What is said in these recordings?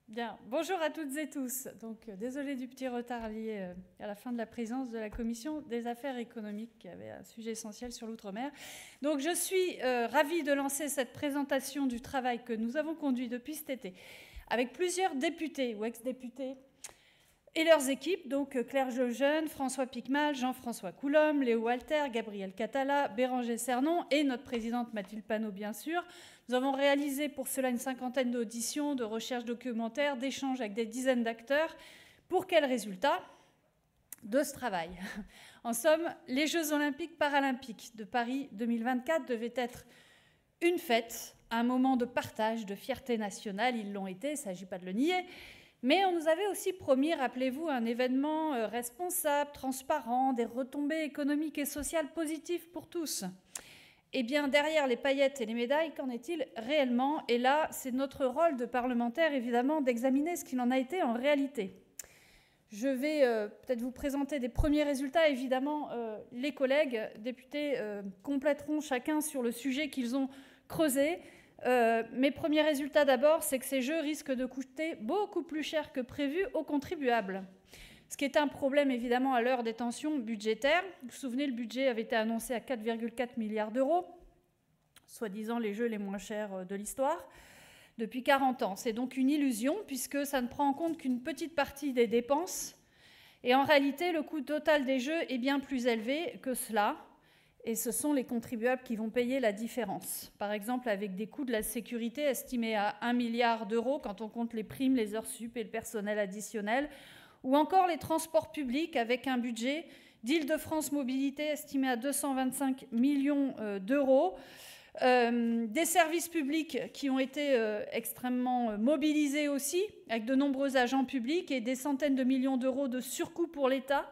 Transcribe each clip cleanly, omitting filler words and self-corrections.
Bien, bonjour à toutes et tous. Donc, désolé du petit retard lié à la fin de la présence de la Commission des affaires économiques, qui avait un sujet essentiel sur l'outre-mer. Donc, je suis ravie de lancer cette présentation du travail que nous avons conduit depuis cet été avec plusieurs députés ou ex-députés et leurs équipes, donc Claire Jeune, François Picmal, Jean-François Coulombe, Léo Walter, Gabriel Catala, Béranger Cernon et notre présidente Mathilde Panot, bien sûr. Nous avons réalisé pour cela une cinquantaine d'auditions, de recherches documentaires, d'échanges avec des dizaines d'acteurs. Pour quel résultat de ce travail? En somme, les Jeux olympiques paralympiques de Paris 2024 devaient être une fête, un moment de partage, de fierté nationale. Ils l'ont été, il ne s'agit pas de le nier. Mais on nous avait aussi promis, rappelez-vous, un événement responsable, transparent, des retombées économiques et sociales positives pour tous. Eh bien, derrière les paillettes et les médailles, qu'en est-il réellement? Et là, c'est notre rôle de parlementaire, évidemment, d'examiner ce qu'il en a été en réalité. Je vais peut-être vous présenter des premiers résultats. Évidemment, les collègues députés compléteront chacun sur le sujet qu'ils ont creusé. Mes premiers résultats d'abord, c'est que ces jeux risquent de coûter beaucoup plus cher que prévu aux contribuables. Ce qui est un problème évidemment à l'heure des tensions budgétaires. Vous vous souvenez, le budget avait été annoncé à 4,4 milliards d'euros, soi-disant les jeux les moins chers de l'histoire, depuis 40 ans. C'est donc une illusion puisque ça ne prend en compte qu'une petite partie des dépenses. Et en réalité, le coût total des jeux est bien plus élevé que cela. Et ce sont les contribuables qui vont payer la différence. Par exemple, avec des coûts de la sécurité estimés à 1 milliard d'euros quand on compte les primes, les heures sup et le personnel additionnel, ou encore les transports publics avec un budget d'Île-de-France Mobilité estimé à 225 millions d'euros, des services publics qui ont été extrêmement mobilisés aussi, avec de nombreux agents publics et des centaines de millions d'euros de surcoût pour l'État,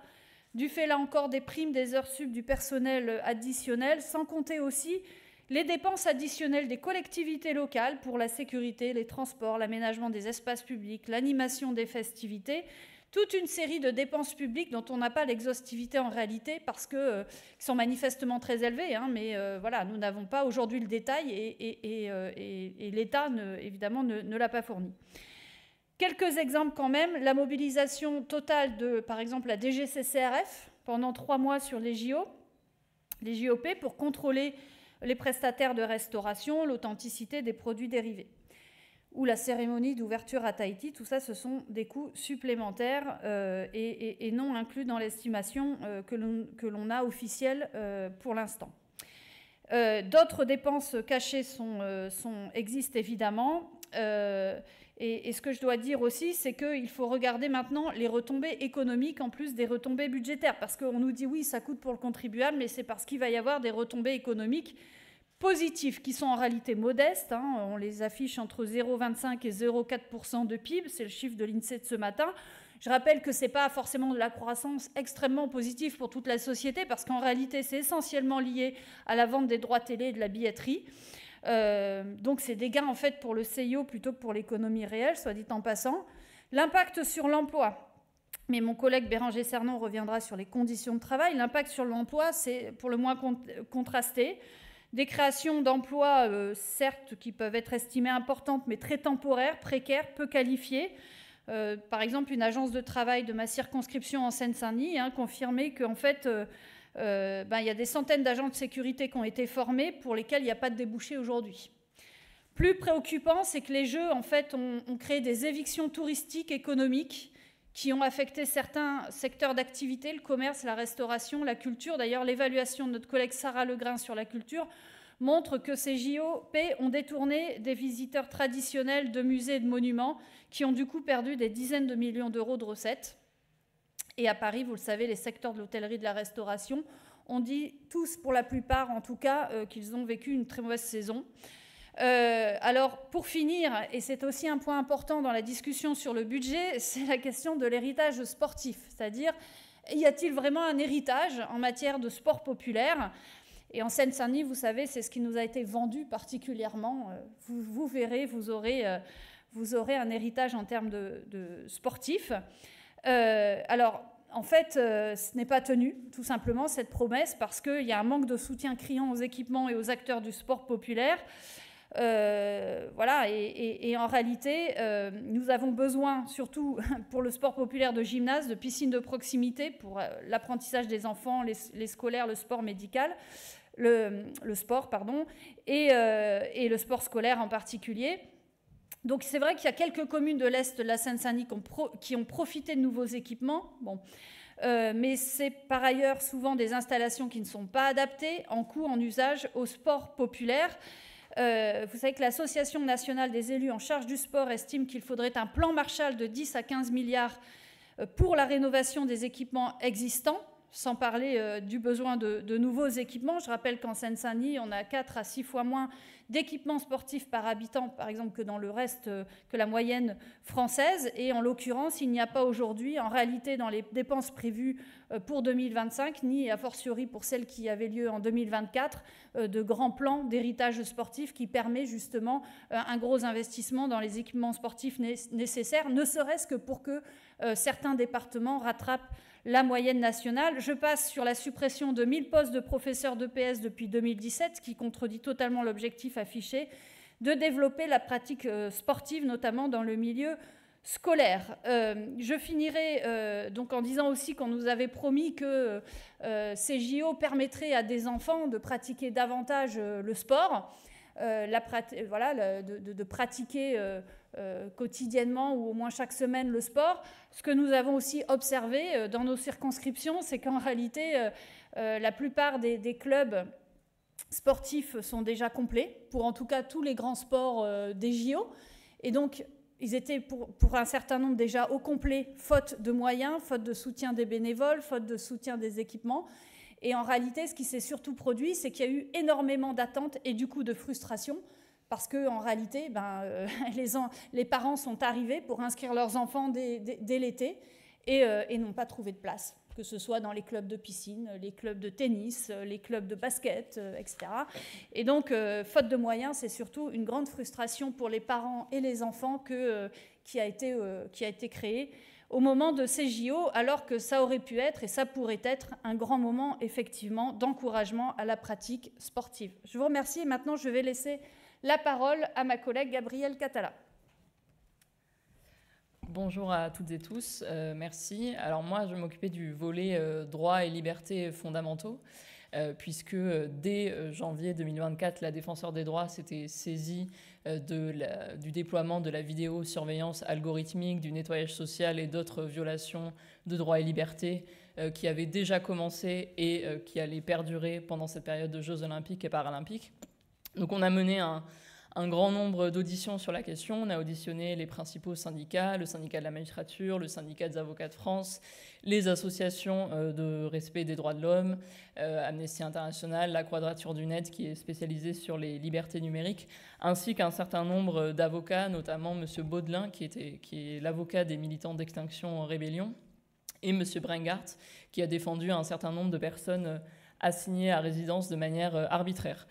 du fait là encore des primes, des heures sup, du personnel additionnel, sans compter aussi les dépenses additionnelles des collectivités locales pour la sécurité, les transports, l'aménagement des espaces publics, l'animation des festivités, toute une série de dépenses publiques dont on n'a pas l'exhaustivité en réalité parce que qui sont manifestement très élevées, mais voilà, nous n'avons pas aujourd'hui le détail et l'État évidemment ne l'a pas fourni. Quelques exemples quand même, la mobilisation totale de, par exemple, la DGCCRF pendant 3 mois sur les JOP pour contrôler les prestataires de restauration, l'authenticité des produits dérivés. Ou la cérémonie d'ouverture à Tahiti, tout ça, ce sont des coûts supplémentaires et non inclus dans l'estimation que l'on a officielle pour l'instant. D'autres dépenses cachées existent évidemment. Et ce que je dois dire aussi, c'est qu'il faut regarder maintenant les retombées économiques en plus des retombées budgétaires. Parce qu'on nous dit oui, ça coûte pour le contribuable, mais c'est parce qu'il va y avoir des retombées économiques positives qui sont en réalité modestes. On les affiche entre 0,25 et 0,4% de PIB. C'est le chiffre de l'INSEE de ce matin. Je rappelle que ce n'est pas forcément de la croissance extrêmement positive pour toute la société parce qu'en réalité, c'est essentiellement lié à la vente des droits télé et de la billetterie. Donc c'est des gains en fait pour le CIO plutôt que pour l'économie réelle, soit dit en passant. L'impact sur l'emploi, mais mon collègue Béranger Cernon reviendra sur les conditions de travail. L'impact sur l'emploi, c'est pour le moins contrasté. Des créations d'emplois, certes, qui peuvent être estimées importantes, mais très temporaires, précaires, peu qualifiées. Par exemple, une agence de travail de ma circonscription en Seine-Saint-Denis confirmait qu'en fait, il y a des centaines d'agents de sécurité qui ont été formés pour lesquels il n'y a pas de débouché aujourd'hui. Plus préoccupant, c'est que les Jeux, en fait, ont créé des évictions touristiques, économiques, qui ont affecté certains secteurs d'activité, le commerce, la restauration, la culture. D'ailleurs, l'évaluation de notre collègue Sarah Legrain sur la culture montre que ces JOP ont détourné des visiteurs traditionnels de musées et de monuments qui ont du coup perdu des dizaines de millions d'euros de recettes. Et à Paris, vous le savez, les secteurs de l'hôtellerie et de la restauration ont dit tous, pour la plupart en tout cas, qu'ils ont vécu une très mauvaise saison. Alors, pour finir, et c'est aussi un point important dans la discussion sur le budget, c'est la question de l'héritage sportif. C'est-à-dire, y a-t-il vraiment un héritage en matière de sport populaire ? Et en Seine-Saint-Denis, vous savez, c'est ce qui nous a été vendu particulièrement. Vous verrez, vous aurez un héritage en termes de sportifs. Alors, en fait, ce n'est pas tenu, tout simplement, cette promesse, parce qu'il y a un manque de soutien criant aux équipements et aux acteurs du sport populaire. Voilà, et en réalité, nous avons besoin, surtout pour le sport populaire, de gymnases, de piscines de proximité pour l'apprentissage des enfants, les scolaires, le sport médical, le sport, pardon, et le sport scolaire en particulier. Donc c'est vrai qu'il y a quelques communes de l'Est de la Seine-Saint-Denis qui ont profité de nouveaux équipements. Bon. Mais c'est par ailleurs souvent des installations qui ne sont pas adaptées en coût, en usage au sport populaire. Vous savez que l'Association nationale des élus en charge du sport estime qu'il faudrait un plan Marshall de 10 à 15 milliards pour la rénovation des équipements existants, sans parler du besoin de nouveaux équipements. Je rappelle qu'en Seine-Saint-Denis, on a 4 à 6 fois moins d'équipements sportifs par habitant, par exemple, que dans le reste, que la moyenne française. Et en l'occurrence, il n'y a pas aujourd'hui, en réalité, dans les dépenses prévues pour 2025, ni a fortiori pour celles qui avaient lieu en 2024, de grands plans d'héritage sportif qui permet justement un gros investissement dans les équipements sportifs nécessaires, ne serait-ce que pour que certains départements rattrapent la moyenne nationale. Je passe sur la suppression de 1000 postes de professeurs d'EPS depuis 2017, qui contredit totalement l'objectif affiché de développer la pratique sportive, notamment dans le milieu scolaire. Je finirai donc en disant aussi qu'on nous avait promis que ces JO permettraient à des enfants de pratiquer davantage le sport, de pratiquer quotidiennement ou au moins chaque semaine le sport. Ce que nous avons aussi observé dans nos circonscriptions, c'est qu'en réalité, la plupart des clubs sportifs sont déjà complets, pour en tout cas tous les grands sports des JO. Et donc, ils étaient pour un certain nombre déjà au complet, faute de moyens, faute de soutien des bénévoles, faute de soutien des équipements. Et en réalité, ce qui s'est surtout produit, c'est qu'il y a eu énormément d'attentes et du coup de frustration, parce qu'en réalité, les parents sont arrivés pour inscrire leurs enfants dès l'été et n'ont pas trouvé de place, que ce soit dans les clubs de piscine, les clubs de tennis, les clubs de basket, etc. Et donc, faute de moyens, c'est surtout une grande frustration pour les parents et les enfants qui a été créée au moment de ces JO, alors que ça aurait pu être, et ça pourrait être, un grand moment, effectivement, d'encouragement à la pratique sportive. Je vous remercie, et maintenant je vais laisser la parole à ma collègue Gabrielle Catala. Bonjour à toutes et tous, merci. Alors moi, je vais m'occuper du volet droits et libertés fondamentaux, puisque dès janvier 2024, la Défenseure des droits s'était saisie du déploiement de la vidéosurveillance algorithmique, du nettoyage social et d'autres violations de droits et libertés qui avaient déjà commencé et qui allaient perdurer pendant cette période de Jeux olympiques et paralympiques. Donc on a mené un grand nombre d'auditions sur la question. On a auditionné les principaux syndicats, le syndicat de la magistrature, le syndicat des avocats de France, les associations de respect des droits de l'homme, Amnesty International, la Quadrature du Net qui est spécialisée sur les libertés numériques, ainsi qu'un certain nombre d'avocats, notamment M. Baudelin qui est l'avocat des militants d'Extinction Rébellion, et M. Brengart qui a défendu un certain nombre de personnes assignées à résidence de manière arbitraire.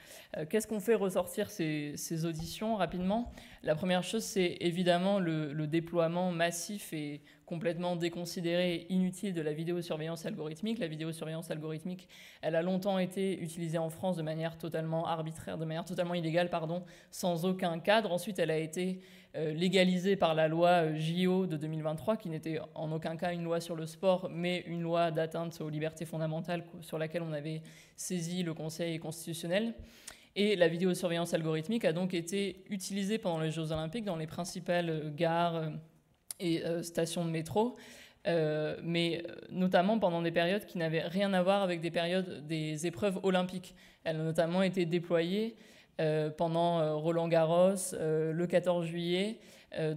Qu'est-ce qu'on fait ressortir ces auditions rapidement? La première chose, c'est évidemment le déploiement massif et complètement déconsidéré et inutile de la vidéosurveillance algorithmique. La vidéosurveillance algorithmique, elle a longtemps été utilisée en France de manière totalement arbitraire, de manière totalement illégale, sans aucun cadre. Ensuite, elle a été légalisée par la loi JO de 2023, qui n'était en aucun cas une loi sur le sport, mais une loi d'atteinte aux libertés fondamentales sur laquelle on avait saisi le Conseil constitutionnel. Et la vidéosurveillance algorithmique a donc été utilisée pendant les Jeux olympiques dans les principales gares et stations de métro, mais notamment pendant des périodes qui n'avaient rien à voir avec des périodes des épreuves olympiques. Elle a notamment été déployée pendant Roland-Garros, le 14 juillet,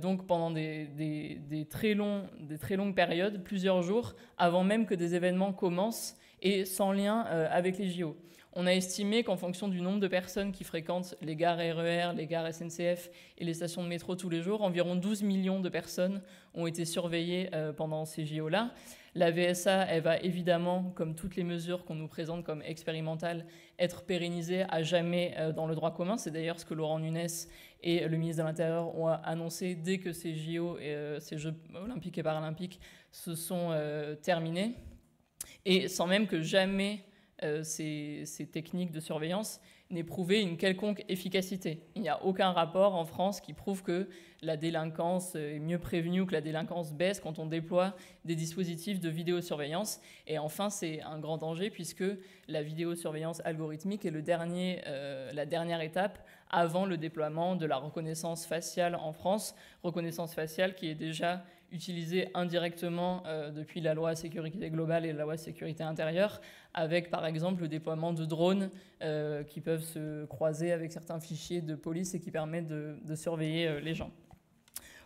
donc pendant des très longues périodes, plusieurs jours, avant même que des événements commencent et sans lien avec les JO. On a estimé qu'en fonction du nombre de personnes qui fréquentent les gares RER, les gares SNCF et les stations de métro tous les jours, environ 12 millions de personnes ont été surveillées pendant ces JO-là. La VSA, elle va évidemment, comme toutes les mesures qu'on nous présente comme expérimentales, être pérennisée à jamais dans le droit commun. C'est d'ailleurs ce que Laurent Nunez et le ministre de l'Intérieur ont annoncé dès que ces JO, ces Jeux olympiques et paralympiques se sont terminés. Et sans même que jamais ces techniques de surveillance n'aient prouvé une quelconque efficacité. Il n'y a aucun rapport en France qui prouve que la délinquance est mieux prévenue ou que la délinquance baisse quand on déploie des dispositifs de vidéosurveillance. Et enfin, c'est un grand danger puisque la vidéosurveillance algorithmique est la dernière étape avant le déploiement de la reconnaissance faciale en France, reconnaissance faciale qui est déjà utilisée indirectement depuis la loi sécurité globale et la loi sécurité intérieure, avec par exemple le déploiement de drones qui peuvent se croiser avec certains fichiers de police et qui permettent de surveiller les gens.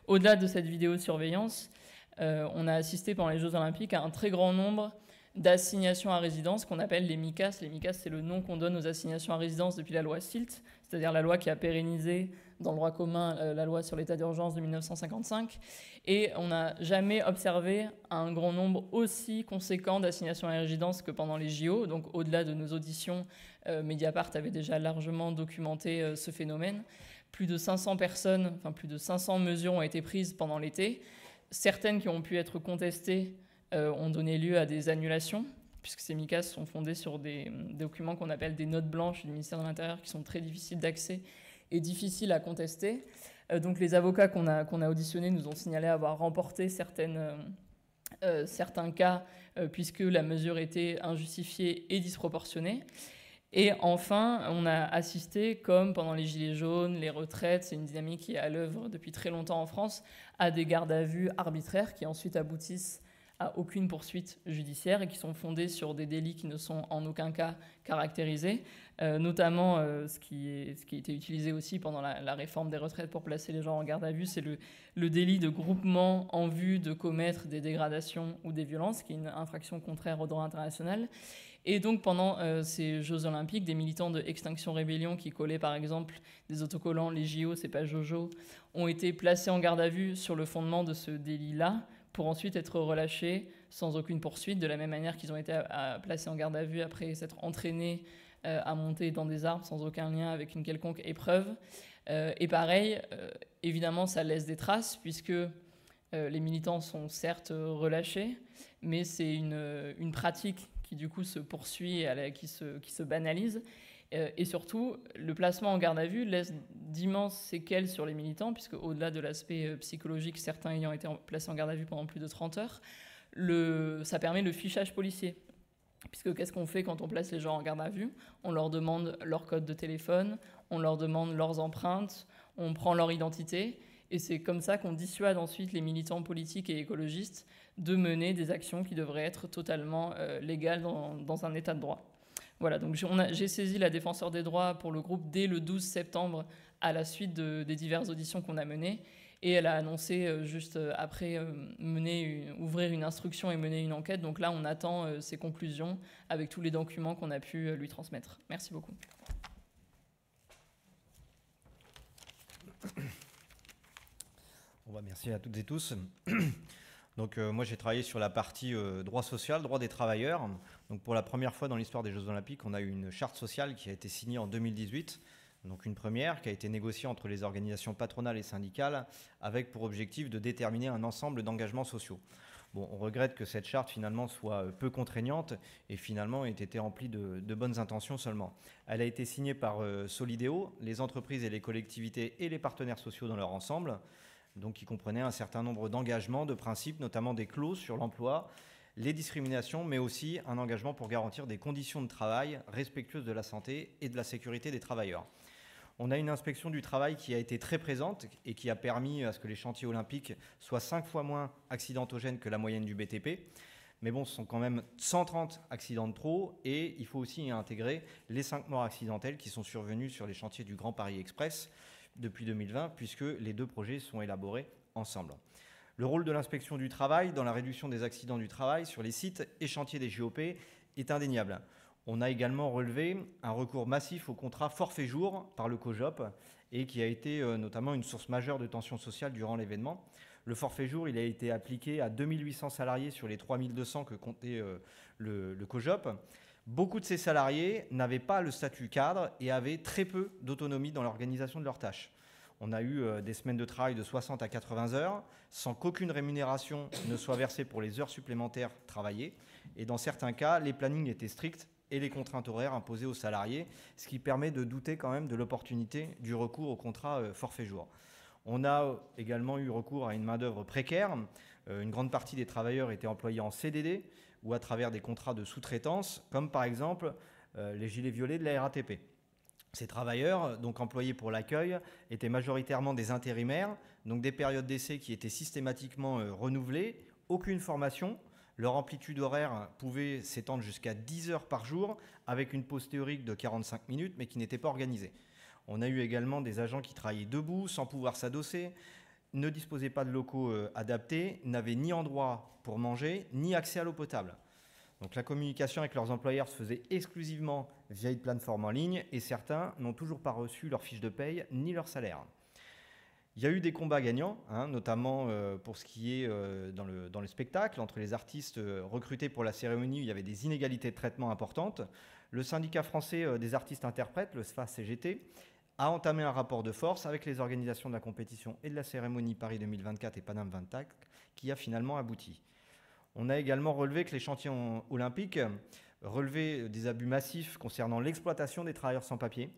Au-delà de cette vidéosurveillance, on a assisté pendant les Jeux Olympiques à un très grand nombre d'assignations à résidence qu'on appelle les MICAS. Les MICAS, c'est le nom qu'on donne aux assignations à résidence depuis la loi SILT, c'est-à-dire la loi qui a pérennisé dans le droit commun la loi sur l'état d'urgence de 1955. Et on n'a jamais observé un grand nombre aussi conséquent d'assignations à résidence que pendant les JO. Donc au-delà de nos auditions, Mediapart avait déjà largement documenté ce phénomène. Plus de 500 personnes, enfin plus de 500 mesures ont été prises pendant l'été. Certaines qui ont pu être contestées ont donné lieu à des annulations, puisque ces MICAS sont fondés sur des documents qu'on appelle des notes blanches du ministère de l'Intérieur, qui sont très difficiles d'accès et difficiles à contester. Donc les avocats qu'on a auditionnés nous ont signalé avoir remporté certains cas, puisque la mesure était injustifiée et disproportionnée. Et enfin, on a assisté, comme pendant les Gilets jaunes, les retraites, c'est une dynamique qui est à l'œuvre depuis très longtemps en France, à des gardes à vue arbitraires qui ensuite aboutissent à aucune poursuite judiciaire et qui sont fondés sur des délits qui ne sont en aucun cas caractérisés, notamment ce qui a été utilisé aussi pendant la réforme des retraites pour placer les gens en garde à vue, c'est le délit de groupement en vue de commettre des dégradations ou des violences, qui est une infraction contraire au droit international. Et donc pendant ces Jeux Olympiques, des militants de Extinction Rébellion qui collaient par exemple des autocollants « Les JO, c'est pas Jojo » ont été placés en garde à vue sur le fondement de ce délit-là, pour ensuite être relâchés sans aucune poursuite, de la même manière qu'ils ont été placés en garde à vue après s'être entraînés à monter dans des arbres sans aucun lien avec une quelconque épreuve. Et pareil, évidemment, ça laisse des traces, puisque les militants sont certes relâchés, mais c'est une pratique qui du coup se poursuit et qui se banalise. Et surtout, le placement en garde à vue laisse d'immenses séquelles sur les militants, puisque au-delà de l'aspect psychologique, certains ayant été placés en garde à vue pendant plus de 30 heures, ça permet le fichage policier. Puisque qu'est-ce qu'on fait quand on place les gens en garde à vue? On leur demande leur code de téléphone, on leur demande leurs empreintes, on prend leur identité, et c'est comme ça qu'on dissuade ensuite les militants politiques et écologistes de mener des actions qui devraient être totalement légales dans un état de droit. Voilà, donc j'ai saisi la défenseure des droits pour le groupe dès le 12 septembre à la suite des diverses auditions qu'on a menées. Et elle a annoncé juste après ouvrir une instruction et mener une enquête. Donc là, on attend ses conclusions avec tous les documents qu'on a pu lui transmettre. Merci beaucoup. Merci à toutes et tous. Donc moi j'ai travaillé sur la partie droit social, droit des travailleurs. Donc pour la première fois dans l'histoire des Jeux Olympiques, on a eu une charte sociale qui a été signée en 2018. Donc une première qui a été négociée entre les organisations patronales et syndicales avec pour objectif de déterminer un ensemble d'engagements sociaux. Bon, on regrette que cette charte finalement soit peu contraignante et finalement ait été remplie de bonnes intentions seulement. Elle a été signée par Solideo, les entreprises et les collectivités et les partenaires sociaux dans leur ensemble, donc qui comprenait un certain nombre d'engagements, de principes, notamment des clauses sur l'emploi, les discriminations, mais aussi un engagement pour garantir des conditions de travail respectueuses de la santé et de la sécurité des travailleurs. On a une inspection du travail qui a été très présente et qui a permis à ce que les chantiers olympiques soient 5 fois moins accidentogènes que la moyenne du BTP. Mais bon, ce sont quand même 130 accidents de trop et il faut aussi y intégrer les 5 morts accidentelles qui sont survenues sur les chantiers du Grand Paris Express depuis 2020, puisque les deux projets sont élaborés ensemble. Le rôle de l'inspection du travail dans la réduction des accidents du travail sur les sites et chantiers des JOP est indéniable. On a également relevé un recours massif au contrat forfait jour par le COJOP et qui a été notamment une source majeure de tension sociale durant l'événement. Le forfait jour, il a été appliqué à 2800 salariés sur les 3200 que comptait le COJOP. Beaucoup de ces salariés n'avaient pas le statut cadre et avaient très peu d'autonomie dans l'organisation de leurs tâches. On a eu des semaines de travail de 60 à 80 heures sans qu'aucune rémunération ne soit versée pour les heures supplémentaires travaillées. Et dans certains cas, les plannings étaient stricts et les contraintes horaires imposées aux salariés, ce qui permet de douter quand même de l'opportunité du recours au contrat forfait jour. On a également eu recours à une main-d'œuvre précaire. Une grande partie des travailleurs étaient employés en CDD ou à travers des contrats de sous-traitance, comme par exemple les gilets violets de la RATP. Ces travailleurs, donc employés pour l'accueil, étaient majoritairement des intérimaires, donc des périodes d'essai qui étaient systématiquement renouvelées, aucune formation. Leur amplitude horaire pouvait s'étendre jusqu'à 10 heures par jour, avec une pause théorique de 45 minutes, mais qui n'était pas organisée. On a eu également des agents qui travaillaient debout, sans pouvoir s'adosser, ne disposaient pas de locaux adaptés, n'avaient ni endroit pour manger, ni accès à l'eau potable. Donc la communication avec leurs employeurs se faisait exclusivement via une plateforme en ligne et certains n'ont toujours pas reçu leur fiche de paye ni leur salaire. Il y a eu des combats gagnants, notamment pour ce qui est dans le spectacle, entre les artistes recrutés pour la cérémonie où il y avait des inégalités de traitement importantes. Le syndicat français des artistes-interprètes, le SFA-CGT, a entamé un rapport de force avec les organisations de la compétition et de la cérémonie Paris 2024 et Paname 24 qui a finalement abouti. On a également relevé que les chantiers olympiques relevaient des abus massifs concernant l'exploitation des travailleurs sans papier.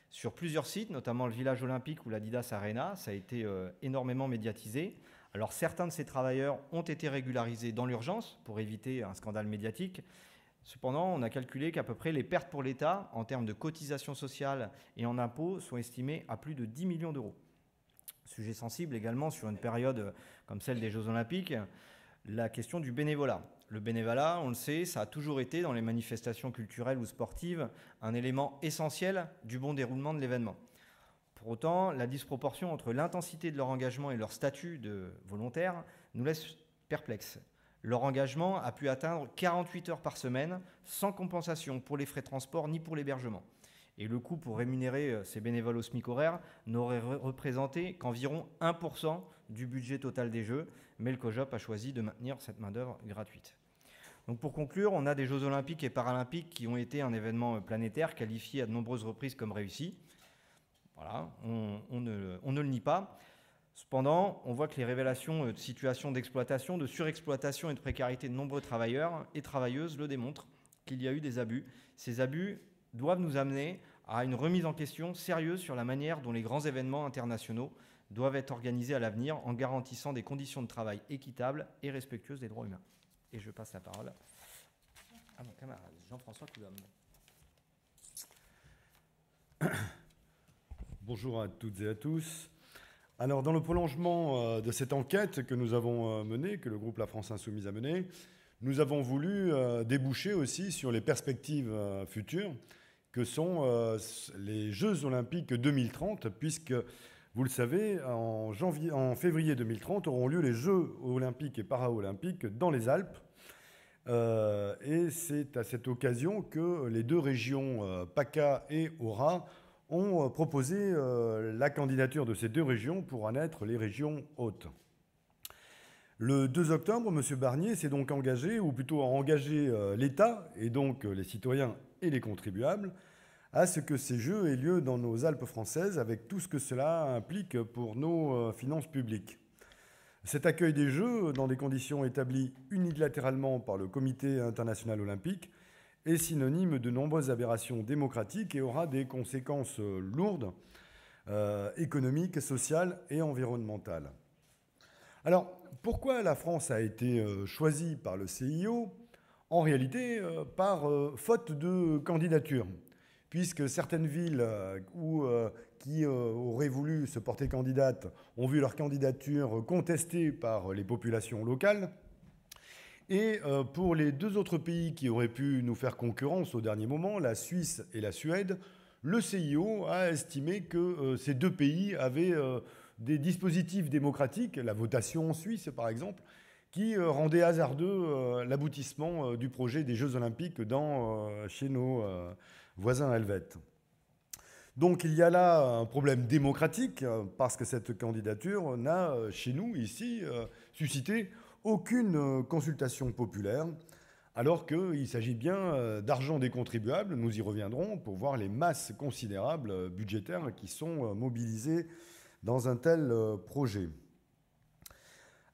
Sur plusieurs sites, notamment le village olympique ou l'Adidas Arena, ça a été énormément médiatisé. Alors certains de ces travailleurs ont été régularisés dans l'urgence pour éviter un scandale médiatique. Cependant, on a calculé qu'à peu près les pertes pour l'État en termes de cotisations sociales et en impôts sont estimées à plus de 10 millions d'euros. Sujet sensible également sur une période comme celle des Jeux Olympiques, la question du bénévolat. Le bénévolat, on le sait, ça a toujours été dans les manifestations culturelles ou sportives un élément essentiel du bon déroulement de l'événement. Pour autant, la disproportion entre l'intensité de leur engagement et leur statut de volontaire nous laisse perplexes. Leur engagement a pu atteindre 48 heures par semaine, sans compensation pour les frais de transport ni pour l'hébergement. Et le coût pour rémunérer ces bénévoles au SMIC horaire n'aurait représenté qu'environ 1% du budget total des Jeux, mais le COJOP a choisi de maintenir cette main-d'œuvre gratuite. Donc pour conclure, on a des Jeux Olympiques et Paralympiques qui ont été un événement planétaire qualifié à de nombreuses reprises comme réussi. Voilà, on ne le nie pas. Cependant, on voit que les révélations de situations d'exploitation, de surexploitation et de précarité de nombreux travailleurs et travailleuses le démontrent, qu'il y a eu des abus. Ces abus doivent nous amener à une remise en question sérieuse sur la manière dont les grands événements internationaux doivent être organisés à l'avenir en garantissant des conditions de travail équitables et respectueuses des droits humains. Et je passe la parole à mon camarade Jean-François Coulombe. Bonjour à toutes et à tous. Alors, dans le prolongement de cette enquête que nous avons menée, que le groupe La France Insoumise a menée, nous avons voulu déboucher aussi sur les perspectives futures que sont les Jeux Olympiques 2030, puisque, vous le savez, en février 2030 auront lieu les Jeux Olympiques et Paralympiques dans les Alpes. Et c'est à cette occasion que les deux régions PACA et AURA ont proposé la candidature de ces deux régions pour en être les régions hôtes. Le 2 octobre, M. Barnier s'est donc engagé, ou plutôt a engagé l'État, et donc les citoyens et les contribuables, à ce que ces Jeux aient lieu dans nos Alpes françaises, avec tout ce que cela implique pour nos finances publiques. Cet accueil des Jeux, dans des conditions établies unilatéralement par le Comité international olympique, est synonyme de nombreuses aberrations démocratiques et aura des conséquences lourdes, économiques, sociales et environnementales. Alors, pourquoi la France a été choisie par le CIO? En réalité, par faute de candidature, puisque certaines villes qui auraient voulu se porter candidates ont vu leur candidature contestée par les populations locales. Et pour les deux autres pays qui auraient pu nous faire concurrence au dernier moment, la Suisse et la Suède, le CIO a estimé que ces deux pays avaient des dispositifs démocratiques, la votation en Suisse par exemple, qui rendaient hasardeux l'aboutissement du projet des Jeux Olympiques chez nos voisins helvètes. Donc il y a là un problème démocratique, parce que cette candidature n'a, chez nous, ici, suscité aucune consultation populaire, alors qu'il s'agit bien d'argent des contribuables, nous y reviendrons, pour voir les masses considérables budgétaires qui sont mobilisées dans un tel projet.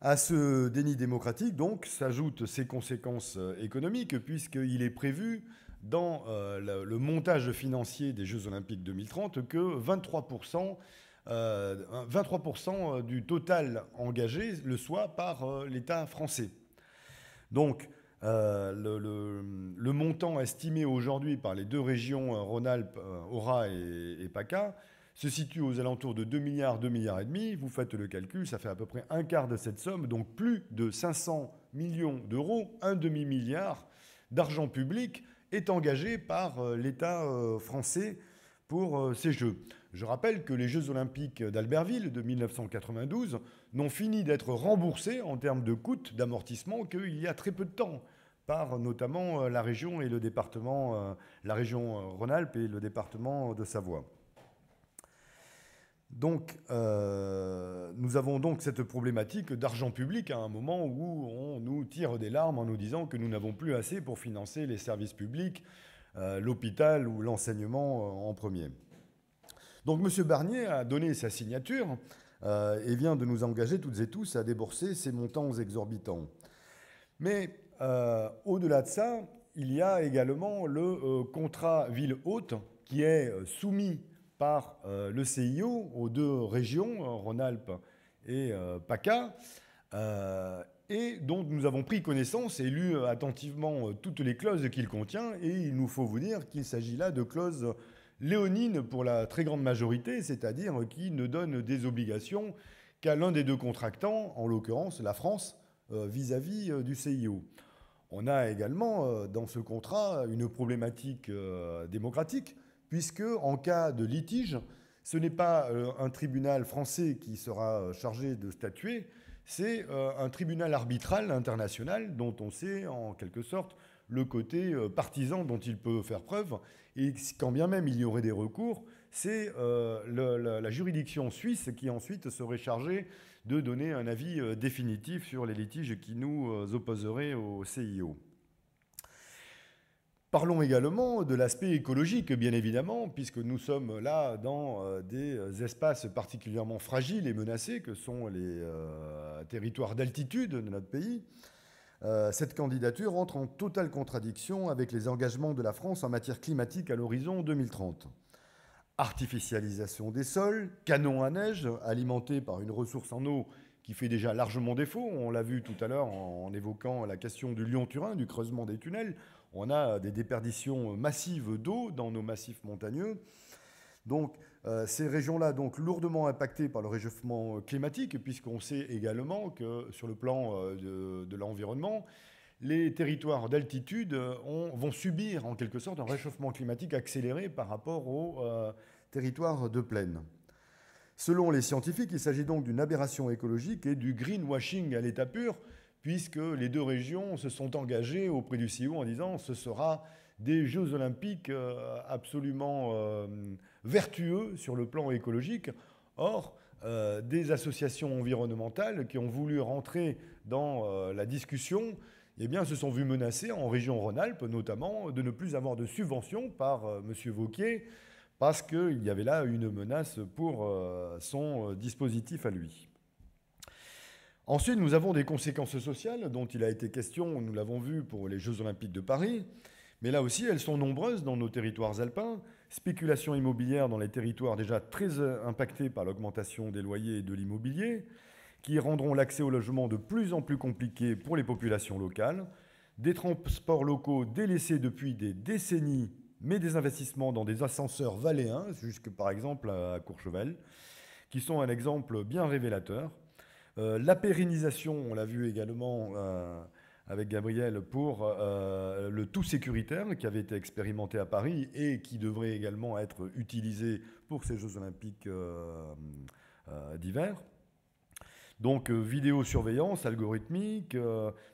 À ce déni démocratique, donc, s'ajoutent ses conséquences économiques, puisqu'il est prévu dans le montage financier des Jeux Olympiques 2030 que 23% du total engagé le soit par l'État français. Donc, le montant estimé aujourd'hui par les deux régions Rhône-Alpes, Aura et PACA, se situe aux alentours de 2 milliards, 2 milliards et demi. Vous faites le calcul, ça fait à peu près un quart de cette somme, donc plus de 500 millions d'euros, un demi-milliard d'argent public est engagé par l'État français pour ces Jeux. Je rappelle que les Jeux Olympiques d'Albertville de 1992 n'ont fini d'être remboursés en termes de coûts d'amortissement qu'il y a très peu de temps, par notamment la région et le département, la région Rhône-Alpes et le département de Savoie. Donc, nous avons donc cette problématique d'argent public à un moment où on nous tire des larmes en nous disant que nous n'avons plus assez pour financer les services publics, l'hôpital ou l'enseignement en premier. Donc, M. Barnier a donné sa signature et vient de nous engager toutes et tous à débourser ces montants exorbitants. Mais au-delà de ça, il y a également le contrat ville-hôte qui est soumis par le CIO aux deux régions, Rhône-Alpes et PACA, et dont nous avons pris connaissance et lu attentivement toutes les clauses qu'il contient. Et il nous faut vous dire qu'il s'agit là de clauses léonines pour la très grande majorité, c'est-à-dire qui ne donnent des obligations qu'à l'un des deux contractants, en l'occurrence la France, vis-à-vis du CIO. On a également dans ce contrat une problématique démocratique, puisque en cas de litige, ce n'est pas un tribunal français qui sera chargé de statuer, c'est un tribunal arbitral international dont on sait en quelque sorte le côté partisan dont il peut faire preuve. Et quand bien même il y aurait des recours, c'est la juridiction suisse qui ensuite serait chargée de donner un avis définitif sur les litiges qui nous opposeraient au CIO. Parlons également de l'aspect écologique, bien évidemment, puisque nous sommes là dans des espaces particulièrement fragiles et menacés que sont les territoires d'altitude de notre pays. Cette candidature entre en totale contradiction avec les engagements de la France en matière climatique à l'horizon 2030. Artificialisation des sols, canons à neige alimentés par une ressource en eau qui fait déjà largement défaut. On l'a vu tout à l'heure en évoquant la question du Lyon-Turin, du creusement des tunnels. On a des déperditions massives d'eau dans nos massifs montagneux. Donc, ces régions-là, donc lourdement impactées par le réchauffement climatique, puisqu'on sait également que sur le plan de l'environnement, les territoires d'altitude vont subir en quelque sorte un réchauffement climatique accéléré par rapport aux territoires de plaine. Selon les scientifiques, il s'agit donc d'une aberration écologique et du greenwashing à l'état pur, puisque les deux régions se sont engagées auprès du CIO en disant ce sera des Jeux olympiques absolument vertueux sur le plan écologique. Or, des associations environnementales qui ont voulu rentrer dans la discussion eh bien, se sont vues menacées en région Rhône-Alpes, notamment, de ne plus avoir de subventions par M. Wauquiez, parce qu'il y avait là une menace pour son dispositif à lui. Ensuite, nous avons des conséquences sociales dont il a été question, nous l'avons vu pour les Jeux Olympiques de Paris, mais là aussi, elles sont nombreuses dans nos territoires alpins. Spéculation immobilière dans les territoires déjà très impactés par l'augmentation des loyers et de l'immobilier, qui rendront l'accès au logement de plus en plus compliqué pour les populations locales. Des transports locaux délaissés depuis des décennies, mais des investissements dans des ascenseurs valléens, jusque par exemple à Courchevel, qui sont un exemple bien révélateur. La pérennisation, on l'a vu également avec Gabriel, pour le tout sécuritaire qui avait été expérimenté à Paris et qui devrait également être utilisé pour ces Jeux olympiques d'hiver. Donc vidéosurveillance algorithmique,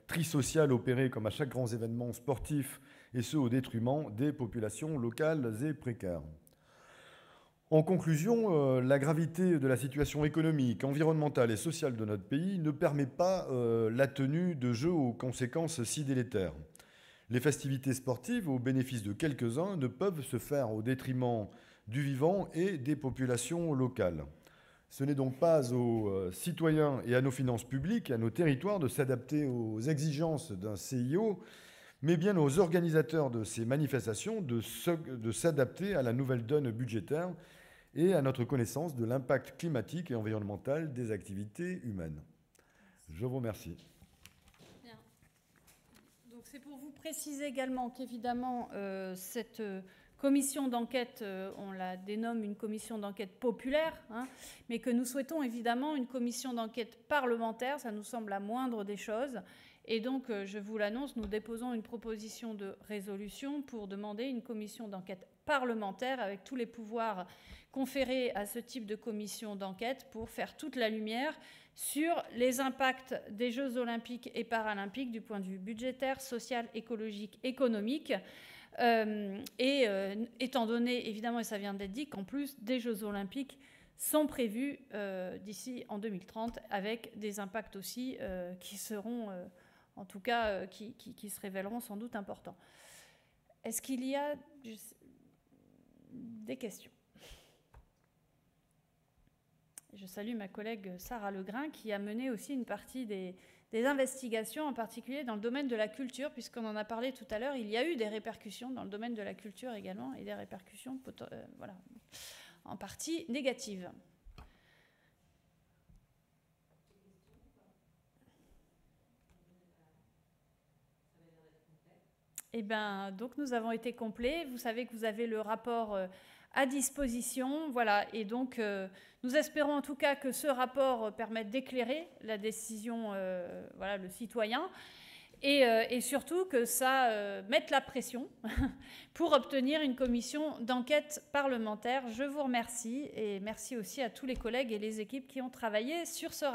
tri social opéré comme à chaque grand événement sportif, et ce au détriment des populations locales et précaires. En conclusion, la gravité de la situation économique, environnementale et sociale de notre pays ne permet pas la tenue de jeux aux conséquences si délétères. Les festivités sportives, au bénéfice de quelques-uns, ne peuvent se faire au détriment du vivant et des populations locales. Ce n'est donc pas aux citoyens et à nos finances publiques, à nos territoires, de s'adapter aux exigences d'un CIO, mais bien aux organisateurs de ces manifestations de s'adapter à la nouvelle donne budgétaire et à notre connaissance de l'impact climatique et environnemental des activités humaines. Je vous remercie. Bien. Donc c'est pour vous préciser également qu'évidemment, cette commission d'enquête, on la dénomme une commission d'enquête populaire, hein, mais que nous souhaitons évidemment une commission d'enquête parlementaire, ça nous semble la moindre des choses. Et donc, je vous l'annonce, nous déposons une proposition de résolution pour demander une commission d'enquête parlementaire avec tous les pouvoirs conférés à ce type de commission d'enquête pour faire toute la lumière sur les impacts des Jeux olympiques et paralympiques du point de vue budgétaire, social, écologique, économique. Étant donné, évidemment, et ça vient d'être dit, qu'en plus des Jeux olympiques sont prévus d'ici en 2030 avec des impacts aussi qui seront, en tout cas, qui se révéleront sans doute importants. Est-ce qu'il y a des questions ? Je salue ma collègue Sarah Legrain qui a mené aussi une partie des investigations, en particulier dans le domaine de la culture, puisqu'on en a parlé tout à l'heure. Il y a eu des répercussions dans le domaine de la culture également, et des répercussions voilà, en partie négatives. Eh bien, donc nous avons été complets. Vous savez que vous avez le rapport à disposition. Voilà, et donc nous espérons en tout cas que ce rapport permette d'éclairer la décision, voilà, le citoyen, et surtout que ça mette la pression pour obtenir une commission d'enquête parlementaire. Je vous remercie et merci aussi à tous les collègues et les équipes qui ont travaillé sur ce rapport.